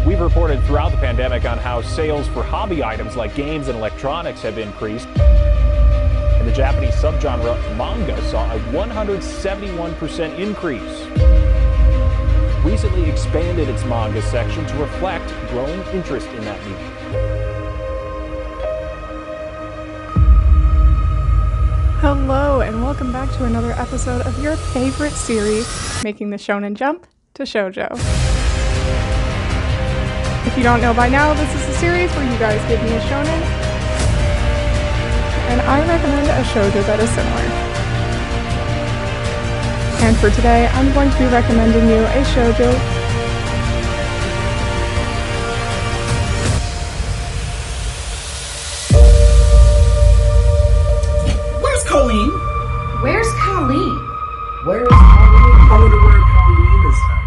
We've reported throughout the pandemic on how sales for hobby items like games and electronics have increased. And the Japanese subgenre manga saw a 171% increase. Recently expanded its manga section to reflect growing interest in that medium. Hello and welcome back to another episode of your favorite series, making the Shonen Jump to Shoujo. If you don't know by now, this is a series where you guys give me a shonen, and I recommend a shoujo that is similar. And for today, I'm going to be recommending you a shoujo Colleen? Where's Colleen? Where is Colleen? I wonder where Colleen is at.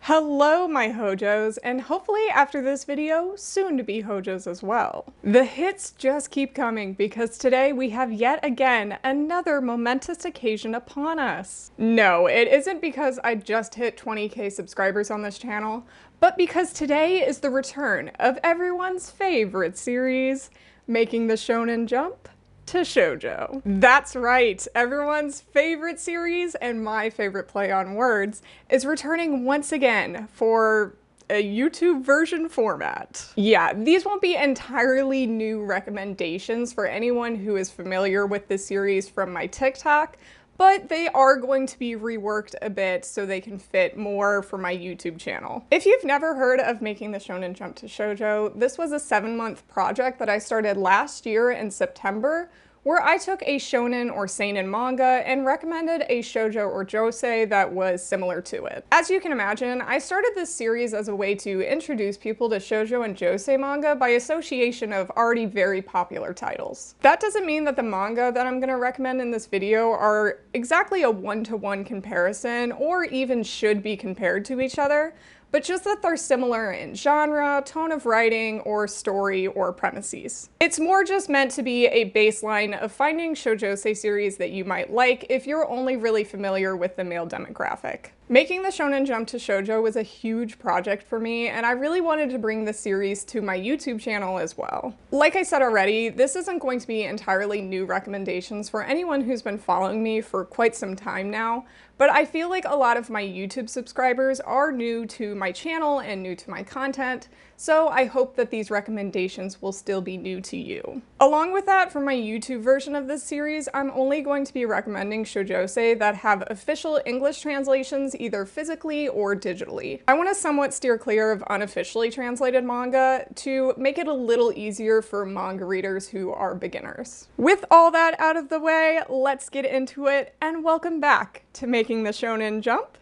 Hello my hojos, and hopefully after this video, soon to be hojos as well. The hits just keep coming because today we have yet again another momentous occasion upon us. No, it isn't because I just hit 20k subscribers on this channel, but because today is the return of everyone's favorite series, making the Shonen Jump to Shoujo. That's right, everyone's favorite series and my favorite play on words is returning once again for a YouTube version format. Yeah, these won't be entirely new recommendations for anyone who is familiar with this series from my TikTok, but they are going to be reworked a bit so they can fit more for my YouTube channel. If you've never heard of making the Shonen Jump to Shoujo, this was a 7-month project that I started last year in September, where I took a shonen or seinen manga and recommended a shoujo or josei that was similar to it. As you can imagine, I started this series as a way to introduce people to shoujo and josei manga by association of already very popular titles. That doesn't mean that the manga that I'm going to recommend in this video are exactly a one-to-one comparison or even should be compared to each other, but just that they're similar in genre, tone of writing, or story or premises. It's more just meant to be a baseline of finding shoujosei series that you might like if you're only really familiar with the male demographic. Making the Shonen Jump to Shoujo was a huge project for me, and I really wanted to bring this series to my YouTube channel as well. Like I said already, this isn't going to be entirely new recommendations for anyone who's been following me for quite some time now, but I feel like a lot of my YouTube subscribers are new to my channel and new to my content, so I hope that these recommendations will still be new to you. Along with that, for my YouTube version of this series, I'm only going to be recommending shoujosei that have official English translations either physically or digitally. I want to somewhat steer clear of unofficially translated manga to make it a little easier for manga readers who are beginners. With all that out of the way, let's get into it, and welcome back to making the Shonen Jump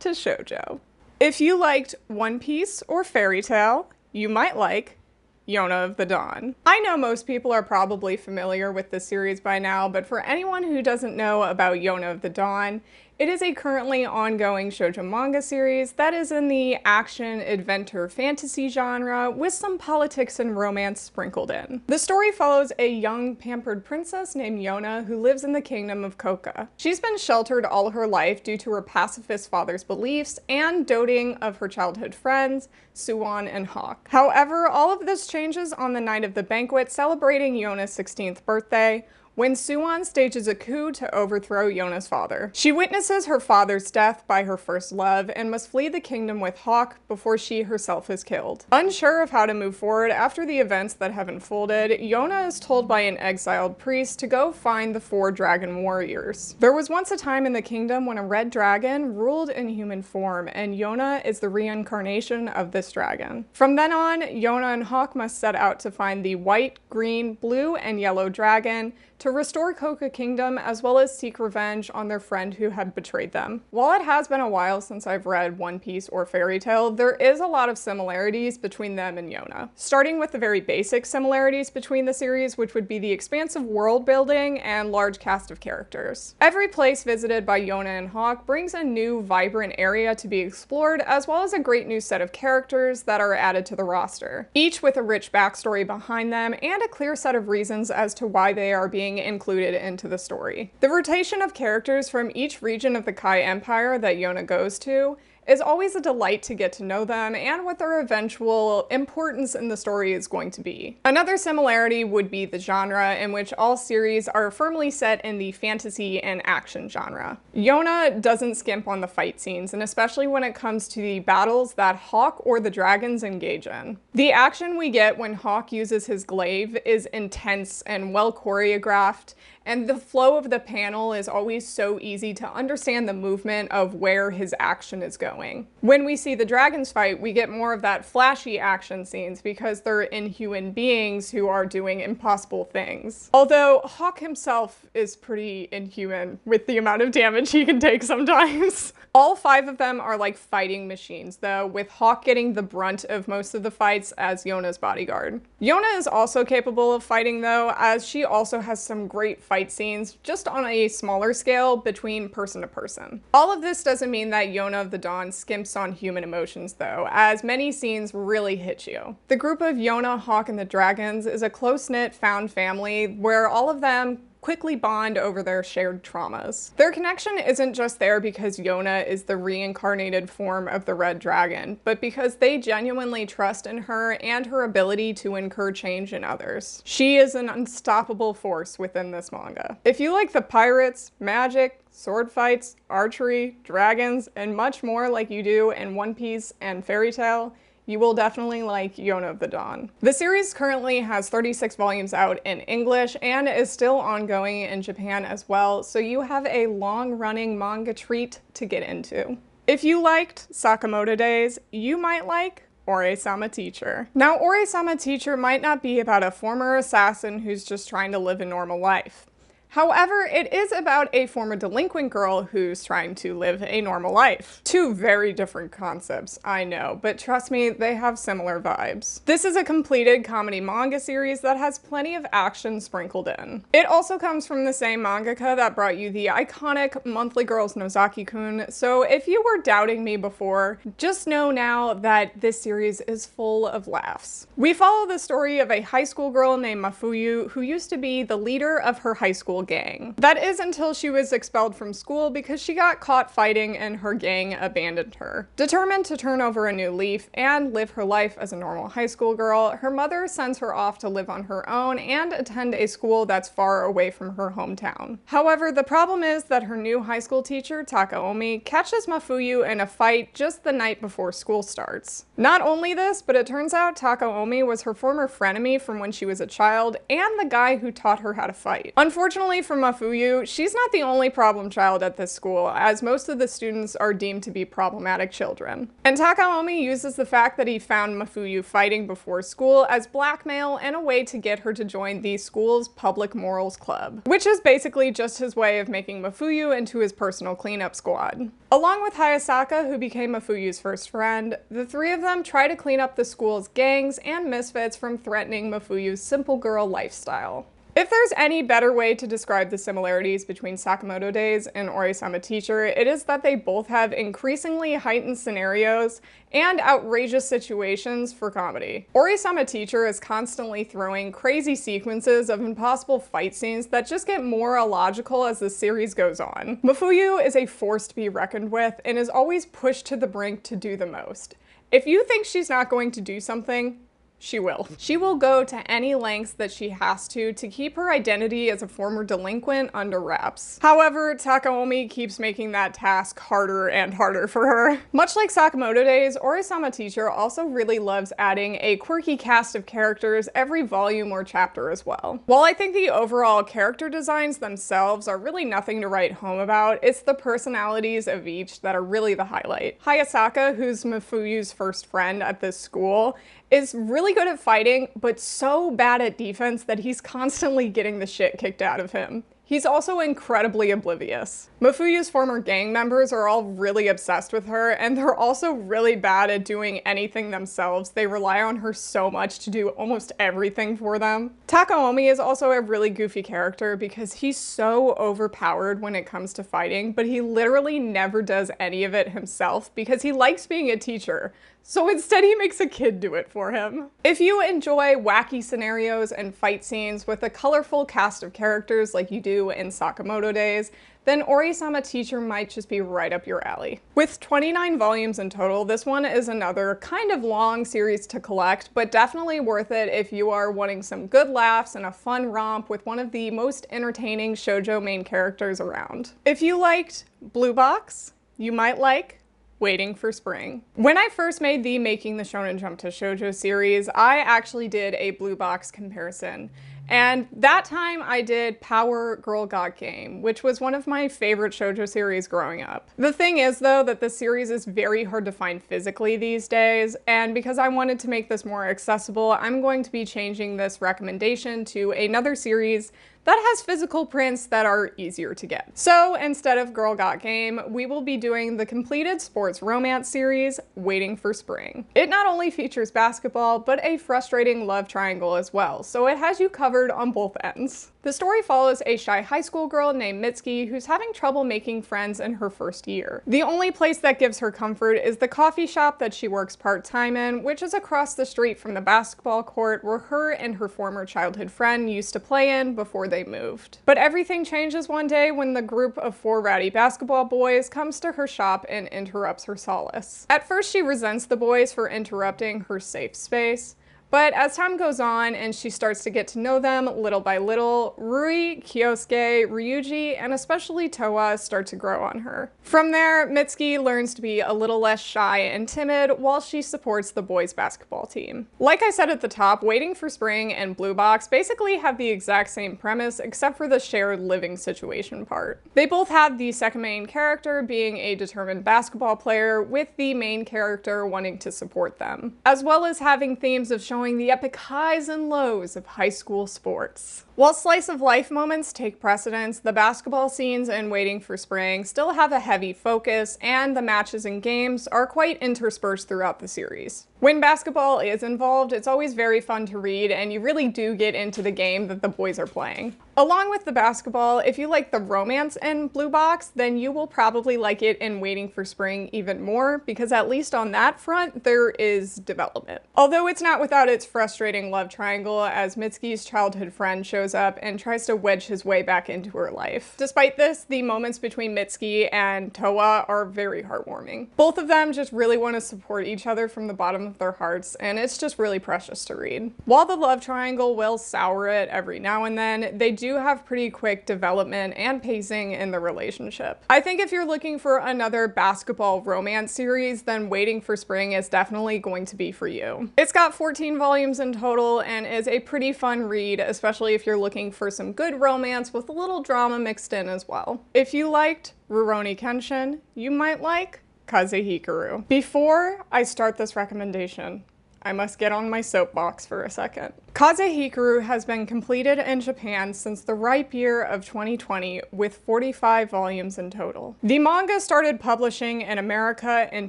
to Shoujo. If you liked One Piece or Fairy Tail, you might like Yona of the Dawn. I know most people are probably familiar with this series by now, but for anyone who doesn't know about Yona of the Dawn, it is a currently ongoing shoujo manga series that is in the action, adventure, fantasy genre with some politics and romance sprinkled in. The story follows a young, pampered princess named Yona who lives in the kingdom of Koka. She's been sheltered all her life due to her pacifist father's beliefs and doting of her childhood friends, Suwon and Hawk. However, all of this changes on the night of the banquet celebrating Yona's 16th birthday, when Suwon stages a coup to overthrow Yona's father. She witnesses her father's death by her first love and must flee the kingdom with Hawk before she herself is killed. Unsure of how to move forward after the events that have unfolded, Yona is told by an exiled priest to go find the 4 dragon warriors. There was once a time in the kingdom when a red dragon ruled in human form, and Yona is the reincarnation of this dragon. From then on, Yona and Hawk must set out to find the white, green, blue, and yellow dragon to restore Koka Kingdom, as well as seek revenge on their friend who had betrayed them. While it has been a while since I've read One Piece or Fairy Tail, there is a lot of similarities between them and Yona. Starting with the very basic similarities between the series, which would be the expansive world building and large cast of characters. Every place visited by Yona and Hawk brings a new, vibrant area to be explored, as well as a great new set of characters that are added to the roster, each with a rich backstory behind them and a clear set of reasons as to why they are being included into the story. The rotation of characters from each region of the Kai Empire that Yona goes to It's always a delight to get to know them and what their eventual importance in the story is going to be. Another similarity would be the genre, in which all series are firmly set in the fantasy and action genre. Yona doesn't skimp on the fight scenes, and especially when it comes to the battles that Hawk or the dragons engage in. The action we get when Hawk uses his glaive is intense and well choreographed, and the flow of the panel is always so easy to understand the movement of where his action is going. When we see the dragons fight, we get more of that flashy action scenes because they're inhuman beings who are doing impossible things. Although Hawk himself is pretty inhuman with the amount of damage he can take sometimes. All 5 of them are like fighting machines though, with Hawk getting the brunt of most of the fights as Yona's bodyguard. Yona is also capable of fighting though, as she also has some great fight scenes, just on a smaller scale between person to person. All of this doesn't mean that Yona of the Dawn skimps on human emotions though, as many scenes really hit you. The group of Yona, Hawk, and the dragons is a close-knit found family where all of them quickly bond over their shared traumas. Their connection isn't just there because Yona is the reincarnated form of the Red Dragon, but because they genuinely trust in her and her ability to incur change in others. She is an unstoppable force within this manga. If you like the pirates, magic, sword fights, archery, dragons, and much more like you do in One Piece and Fairy Tail, you will definitely like Yona of the Dawn. The series currently has 36 volumes out in English and is still ongoing in Japan as well, so you have a long-running manga treat to get into. If you liked Sakamoto Days, you might like Ore-sama Teacher. Now, Ore-sama Teacher might not be about a former assassin who's just trying to live a normal life. However, it is about a former delinquent girl who's trying to live a normal life. 2 very different concepts, I know, but trust me, they have similar vibes. This is a completed comedy manga series that has plenty of action sprinkled in. It also comes from the same mangaka that brought you the iconic Monthly Girls Nozaki-kun, so if you were doubting me before, just know now that this series is full of laughs. We follow the story of a high school girl named Mafuyu who used to be the leader of her high school gang. That is until she was expelled from school because she got caught fighting and her gang abandoned her. Determined to turn over a new leaf and live her life as a normal high school girl, her mother sends her off to live on her own and attend a school that's far away from her hometown. However, the problem is that her new high school teacher, Takaomi, catches Mafuyu in a fight just the night before school starts. Not only this, but it turns out Takaomi was her former frenemy from when she was a child and the guy who taught her how to fight. Unfortunately for Mafuyu, she's not the only problem child at this school, as most of the students are deemed to be problematic children. And Takaomi uses the fact that he found Mafuyu fighting before school as blackmail and a way to get her to join the school's public morals club, which is basically just his way of making Mafuyu into his personal cleanup squad. Along with Hayasaka, who became Mafuyu's first friend, the 3 of them try to clean up the school's gangs and misfits from threatening Mafuyu's simple girl lifestyle. If there's any better way to describe the similarities between Sakamoto Days and Ore-sama Teacher, it is that they both have increasingly heightened scenarios and outrageous situations for comedy. Ore-sama Teacher is constantly throwing crazy sequences of impossible fight scenes that just get more illogical as the series goes on. Mafuyu is a force to be reckoned with and is always pushed to the brink to do the most. If you think she's not going to do something, she will. She will go to any lengths that she has to keep her identity as a former delinquent under wraps. However, Takaomi keeps making that task harder and harder for her. Much like Sakamoto Days, Ore-sama Teacher also really loves adding a quirky cast of characters every volume or chapter as well. While I think the overall character designs themselves are really nothing to write home about, it's the personalities of each that are really the highlight. Hayasaka, who's Mafuyu's first friend at this school, is really good at fighting, but so bad at defense that he's constantly getting the shit kicked out of him. He's also incredibly oblivious. Mafuyu's former gang members are all really obsessed with her, and they're also really bad at doing anything themselves. They rely on her so much to do almost everything for them. Takaomi is also a really goofy character because he's so overpowered when it comes to fighting, but he literally never does any of it himself because he likes being a teacher. So instead he makes a kid do it for him. If you enjoy wacky scenarios and fight scenes with a colorful cast of characters like you do in Sakamoto Days, then Ori-sama Teacher might just be right up your alley. With 29 volumes in total, this one is another kind of long series to collect, but definitely worth it if you are wanting some good laughs and a fun romp with one of the most entertaining shoujo main characters around. If you liked Blue Box, you might like Waiting for Spring. When I first made the Making the Shonen Jump to Shoujo series, I actually did a Blue Box comparison. And that time I did Power Girl Got Game, which was one of my favorite shoujo series growing up. The thing is though that this series is very hard to find physically these days, and because I wanted to make this more accessible, I'm going to be changing this recommendation to another series that has physical prints that are easier to get. So instead of Girl Got Game, we will be doing the completed sports romance series, Waiting for Spring. It not only features basketball, but a frustrating love triangle as well, so it has you covered on both ends. The story follows a shy high school girl named Mitsuki who's having trouble making friends in her first year. The only place that gives her comfort is the coffee shop that she works part-time in, which is across the street from the basketball court where her and her former childhood friend used to play in before they moved. But everything changes one day when the group of 4 rowdy basketball boys comes to her shop and interrupts her solace. At first she resents the boys for interrupting her safe space, but as time goes on and she starts to get to know them little by little, Rui, Kyosuke, Ryuji, and especially Towa start to grow on her. From there, Mitsuki learns to be a little less shy and timid while she supports the boys' basketball team. Like I said at the top, Waiting for Spring and Blue Box basically have the exact same premise except for the shared living situation part. They both have the second main character being a determined basketball player with the main character wanting to support them, as well as having themes of showing the epic highs and lows of high school sports. While slice of life moments take precedence, the basketball scenes in Waiting for Spring still have a heavy focus, and the matches and games are quite interspersed throughout the series. When basketball is involved, it's always very fun to read, and you really do get into the game that the boys are playing. Along with the basketball, if you like the romance in Blue Box, then you will probably like it in Waiting for Spring even more, because at least on that front, there is development. Although it's not without its frustrating love triangle, as Mitsuki's childhood friend shows up and tries to wedge his way back into her life. Despite this, the moments between Mitsuki and Towa are very heartwarming. Both of them just really want to support each other from the bottom of their hearts, and it's just really precious to read. While the love triangle will sour it every now and then, they do have pretty quick development and pacing in the relationship. I think if you're looking for another basketball romance series, then Waiting for Spring is definitely going to be for you. It's got 14 volumes in total and is a pretty fun read, especially if you're looking for some good romance with a little drama mixed in as well. If you liked Rurouni Kenshin, you might like Kazehikaru. Before I start this recommendation, I must get on my soapbox for a second. Kazehikaru has been completed in Japan since the ripe year of 2020 with 45 volumes in total. The manga started publishing in America in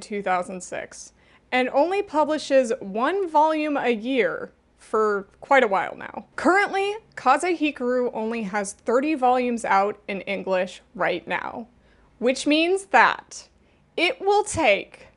2006 and only publishes 1 volume a year for quite a while now. Currently, Kazehikaru only has 30 volumes out in English right now, which means that it will take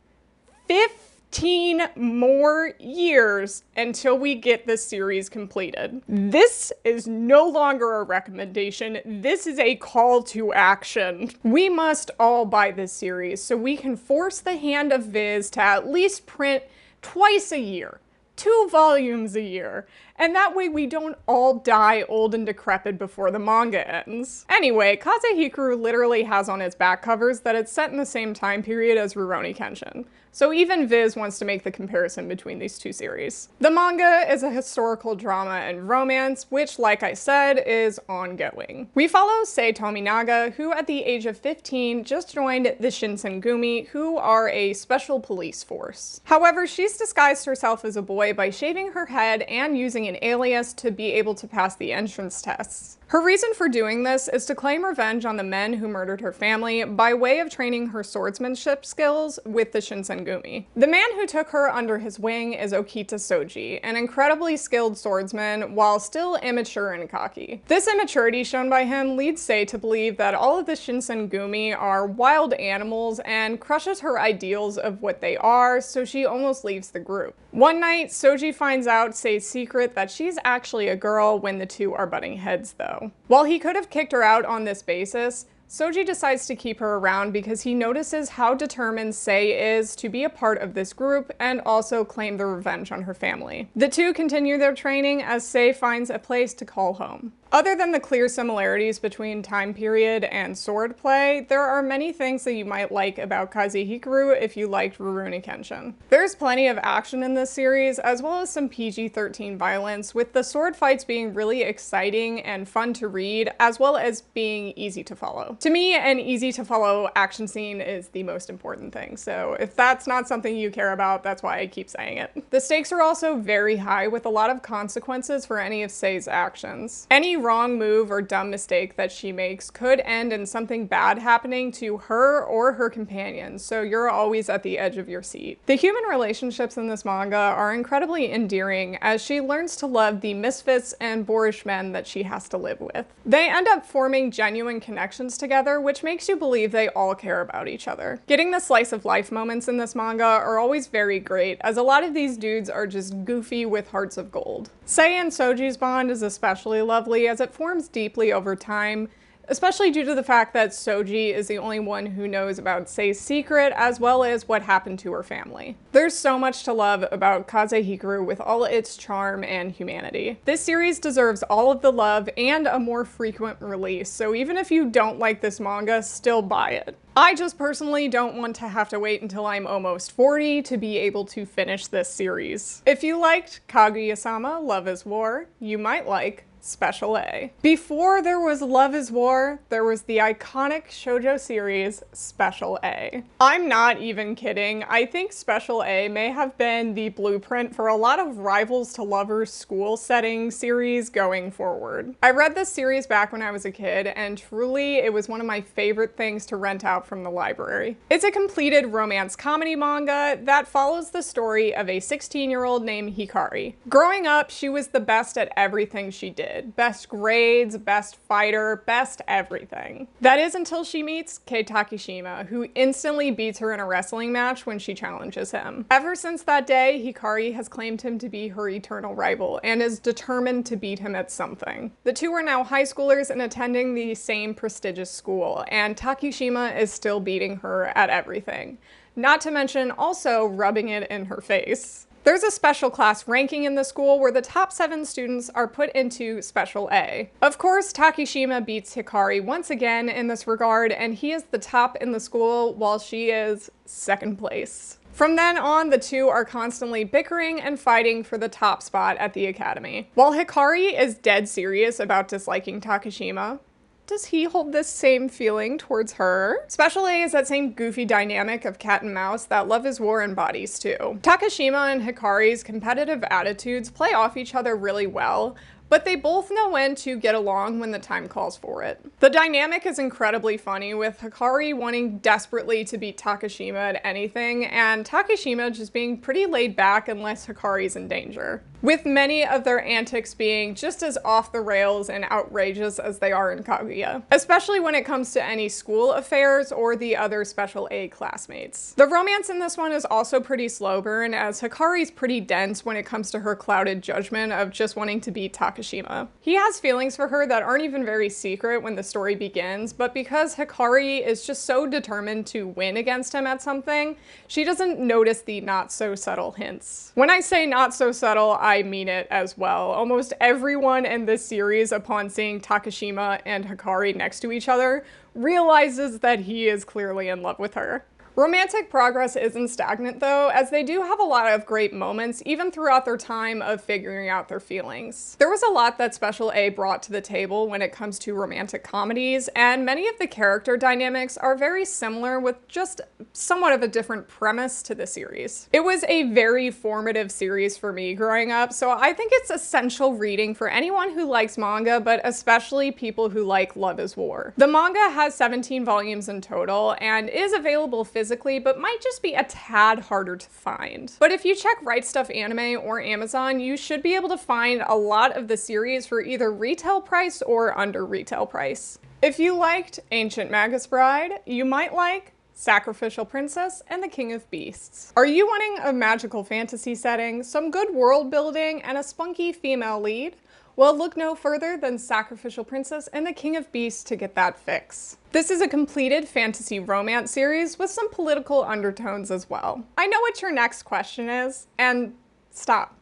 15 more years until we get this series completed. This is no longer a recommendation, this is a call to action. We must all buy this series so we can force the hand of Viz to at least print twice a year. 2 volumes a year, and that way we don't all die old and decrepit before the manga ends. Anyway, Kazehikaru literally has on its back covers that it's set in the same time period as Rurouni Kenshin, so even Viz wants to make the comparison between these 2 series. The manga is a historical drama and romance, which, like I said, is ongoing. We follow Sei Tominaga, who at the age of 15 just joined the Shinsengumi, who are a special police force. However, she's disguised herself as a boy by shaving her head and using an alias to be able to pass the entrance tests. Her reason for doing this is to claim revenge on the men who murdered her family by way of training her swordsmanship skills with the Shinsengumi. The man who took her under his wing is Okita Soji, an incredibly skilled swordsman while still immature and cocky. This immaturity shown by him leads Sei to believe that all of the Shinsengumi are wild animals and crushes her ideals of what they are, so she almost leaves the group. One night, Soji finds out Sei's secret that she's actually a girl when the 2 are butting heads though. While he could have kicked her out on this basis, Soji decides to keep her around because he notices how determined Sei is to be a part of this group and also claim the revenge on her family. The two continue their training as Sei finds a place to call home. Other than the clear similarities between time period and swordplay, there are many things that you might like about Kazuhikaru if you liked Rurouni Kenshin. There's plenty of action in this series, as well as some PG-13 violence, with the sword fights being really exciting and fun to read, as well as being easy to follow. To me, an easy to follow action scene is the most important thing, so if that's not something you care about, that's why I keep saying it. The stakes are also very high, with a lot of consequences for any of Sei's actions. Any wrong move or dumb mistake that she makes could end in something bad happening to her or her companions, so you're always at the edge of your seat. The human relationships in this manga are incredibly endearing as she learns to love the misfits and boorish men that she has to live with. They end up forming genuine connections together, which makes you believe they all care about each other. Getting the slice of life moments in this manga are always very great, as a lot of these dudes are just goofy with hearts of gold. Sei and Soji's bond is especially lovely as it forms deeply over time, especially due to the fact that Soji is the only one who knows about Sei's secret as well as what happened to her family. There's so much to love about Kazuhikaru with all its charm and humanity. This series deserves all of the love and a more frequent release, so even if you don't like this manga, still buy it. I just personally don't want to have to wait until I'm almost 40 to be able to finish this series. If you liked Kaguya-Sama Love is War, you might like Special A. Before there was Love is War, there was the iconic shoujo series Special A. I'm not even kidding. I think Special A may have been the blueprint for a lot of rivals to lovers school setting series going forward. I read this series back when I was a kid, and truly it was one of my favorite things to rent out from the library. It's a completed romance comedy manga that follows the story of a 16-year-old named Hikari. Growing up, she was the best at everything she did. Best grades, best fighter, best everything. That is until she meets Kei Takishima, who instantly beats her in a wrestling match when she challenges him. Ever since that day, Hikari has claimed him to be her eternal rival and is determined to beat him at something. The two are now high schoolers and attending the same prestigious school, and Takishima is still beating her at everything. Not to mention also rubbing it in her face. There's a special class ranking in the school where the top 7 students are put into Special A. Of course, Takishima beats Hikari once again in this regard, and he is the top in the school while she is second place. From then on, the two are constantly bickering and fighting for the top spot at the academy. While Hikari is dead serious about disliking Takishima, does he hold this same feeling towards her? Special A is that same goofy dynamic of cat and mouse that Love is War embodies too. Takishima and Hikari's competitive attitudes play off each other really well, but they both know when to get along when the time calls for it. The dynamic is incredibly funny, with Hikari wanting desperately to beat Takishima at anything, and Takishima just being pretty laid back unless Hikari's in danger. With many of their antics being just as off the rails and outrageous as they are in Kaguya, especially when it comes to any school affairs or the other Special A classmates. The romance in this one is also pretty slow burn, as Hikari's pretty dense when it comes to her clouded judgment of just wanting to beat Takishima. He has feelings for her that aren't even very secret when the story begins, but because Hikari is just so determined to win against him at something, she doesn't notice the not so subtle hints. When I say not so subtle, I mean it as well. Almost everyone in this series, upon seeing Takishima and Hikari next to each other, realizes that he is clearly in love with her. Romantic progress isn't stagnant though, as they do have a lot of great moments even throughout their time of figuring out their feelings. There was a lot that Special A brought to the table when it comes to romantic comedies, and many of the character dynamics are very similar with just somewhat of a different premise to the series. It was a very formative series for me growing up, so I think it's essential reading for anyone who likes manga, but especially people who like Love is War. The manga has 17 volumes in total and is available physically, but might just be a tad harder to find. But if you check Right Stuff Anime or Amazon, you should be able to find a lot of the series for either retail price or under retail price. If you liked Ancient Magus Bride, you might like Sacrificial Princess and the King of Beasts. Are you wanting a magical fantasy setting, some good world building, and a spunky female lead? Well, look no further than Sacrificial Princess and the King of Beasts to get that fix. This is a completed fantasy romance series with some political undertones as well. I know what your next question is, and stop.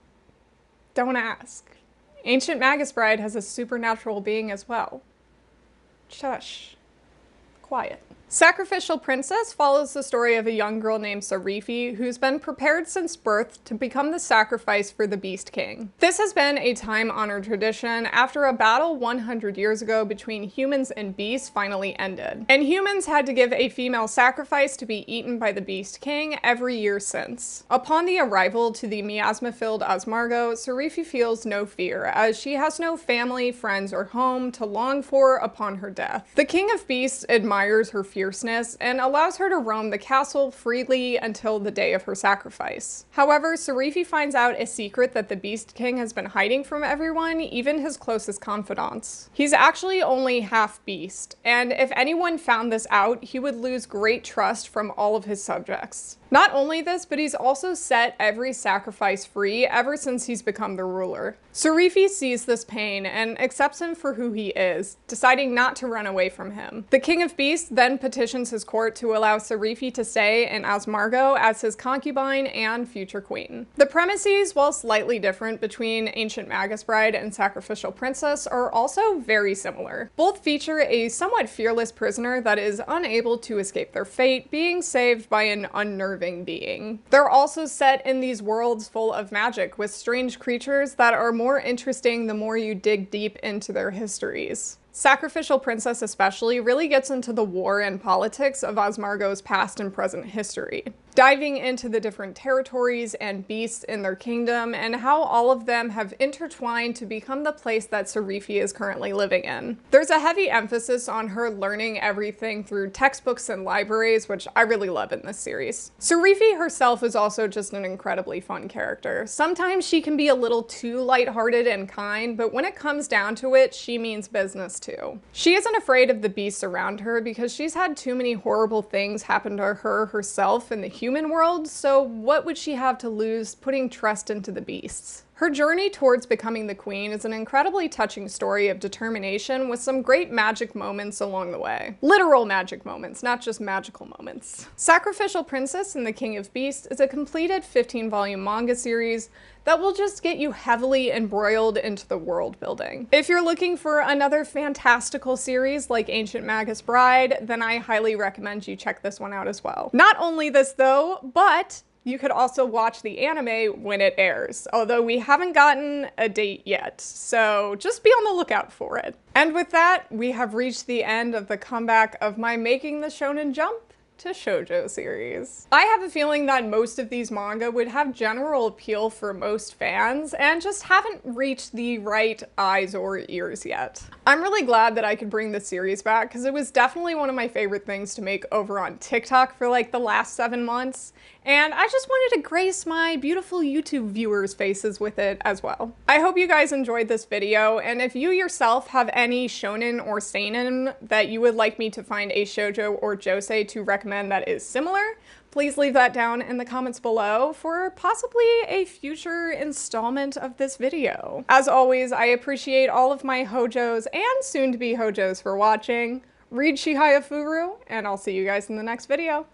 Don't ask. Ancient Magus Bride has a supernatural being as well. Shush. Quiet. Sacrificial Princess follows the story of a young girl named Sarifi who's been prepared since birth to become the sacrifice for the Beast King. This has been a time-honored tradition after a battle 100 years ago between humans and beasts finally ended. And humans had to give a female sacrifice to be eaten by the Beast King every year since. Upon the arrival to the miasma-filled Osmargo, Sarifi feels no fear as she has no family, friends, or home to long for upon her death. The King of Beasts admires her fierceness and allows her to roam the castle freely until the day of her sacrifice. However, Sarifi finds out a secret that the Beast King has been hiding from everyone, even his closest confidants. He's actually only half beast, and if anyone found this out, he would lose great trust from all of his subjects. Not only this, but he's also set every sacrifice free ever since he's become the ruler. Sarifi sees this pain and accepts him for who he is, deciding not to run away from him. The King of Beasts then petitions his court to allow Sarifi to stay in Osmargo as his concubine and future queen. The premises, while slightly different between Ancient Magus Bride and Sacrificial Princess, are also very similar. Both feature a somewhat fearless prisoner that is unable to escape their fate, being saved by an unnerving being. They're also set in these worlds full of magic with strange creatures that are more interesting the more you dig deep into their histories. Sacrificial Princess especially really gets into the war and politics of Osmargo's past and present history, diving into the different territories and beasts in their kingdom and how all of them have intertwined to become the place that Sarifi is currently living in. There's a heavy emphasis on her learning everything through textbooks and libraries, which I really love in this series. Sarifi herself is also just an incredibly fun character. Sometimes she can be a little too lighthearted and kind, but when it comes down to it, she means business too. She isn't afraid of the beasts around her because she's had too many horrible things happen to her herself in the human world, so what would she have to lose putting trust into the beasts? Her journey towards becoming the queen is an incredibly touching story of determination with some great magic moments along the way. Literal magic moments, not just magical moments. Sacrificial Princess and the King of Beasts is a completed 15-volume manga series that will just get you heavily embroiled into the world building. If you're looking for another fantastical series like Ancient Magus Bride, then I highly recommend you check this one out as well. Not only this though, but you could also watch the anime when it airs, although we haven't gotten a date yet, so just be on the lookout for it. And with that, we have reached the end of the comeback of my Making the Shonen Jump to Shoujo series. I have a feeling that most of these manga would have general appeal for most fans and just haven't reached the right eyes or ears yet. I'm really glad that I could bring this series back because it was definitely one of my favorite things to make over on TikTok for like the last 7 months, and I just wanted to grace my beautiful YouTube viewers' faces with it as well. I hope you guys enjoyed this video, and if you yourself have any shonen or seinen that you would like me to find a shoujo or josei to recommend that is similar, please leave that down in the comments below for possibly a future installment of this video. As always, I appreciate all of my hojos and soon-to-be hojos for watching. Read Shihaya Furu, and I'll see you guys in the next video.